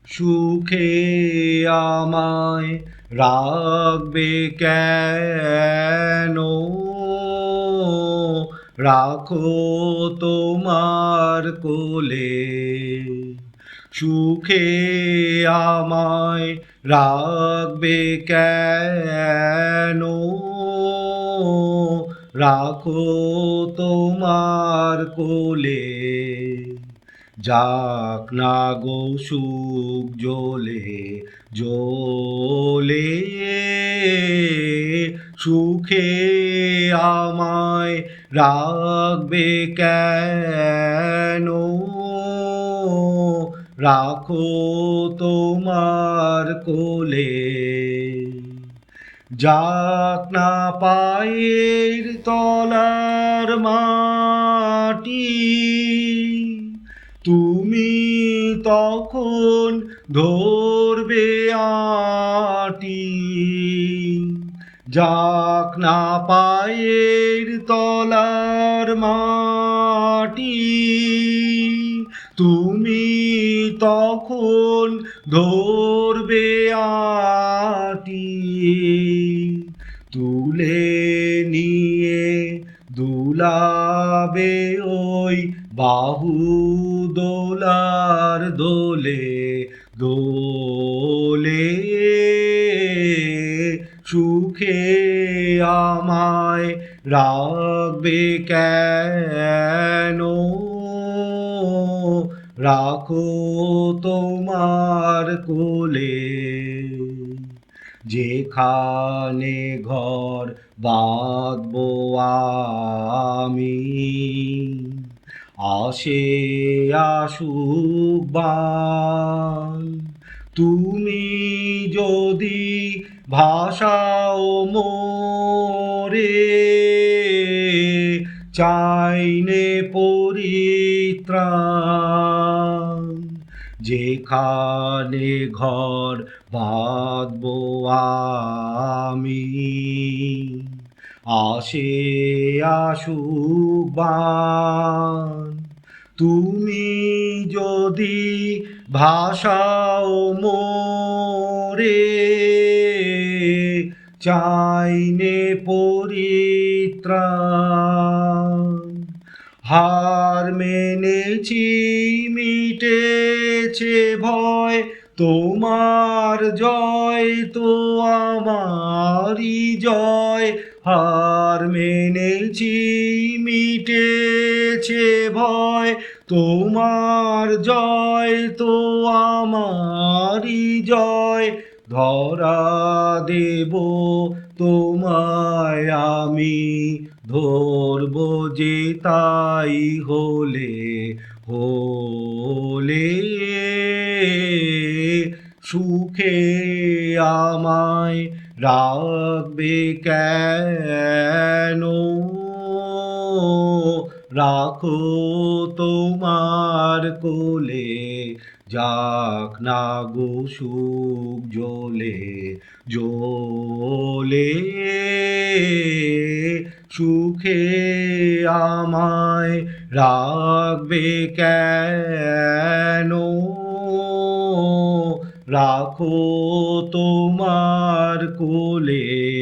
সুখে আমায় রাখবে কেন? রাখো তোমার কোলে। সুখে আমায় রাখবে কেন? রাখো তোমার কোলে। যাক না গো সুখ জ্বলে জ্বলে, সুখে আমায় রাখবে কেন? রাখো তোমার কোলে। যাক না পায়ের তলার মাটি, তুমি তখন ধরবে আঁটি। যাক না পায়ের তলার মাটি, তুমি তখন ধরবে আঁটি। তুলে নিয়ে দুলাবে ওই বাহু দোলার দোলে দোলে। সুখে আমায় রাখবে কেন? রাখো তোমার কোলে। যেখানে ঘর বাঁধবো আমি, আসে আসুক বান। তুমি যদি ভাসাও মোরে, চাইনে পরিত্রাণ। যেখানে ঘর বাঁধবো আমি, আসে আসুক বান। তুমি যদি ভাসাও মোরে, চাইনে পরিত্রাণ। হার মেনেছি, মিটেছে ভয়, তোমার জয় তো আমারই জয়। হার মেনেছি, মিটেছে ভয়, তোমার জয় তো আমারই জয়। ধরা দেব তোমায় আমি, ধরব যে তাই হলে হলে। সুখে আমায় রাখবে কেন? রাখো তোমার কোলে। যাক না গো সুখ জ্বলে জ্বলে, সুখে আমায় রাখবে কেন? রাখো তোমার কোলে।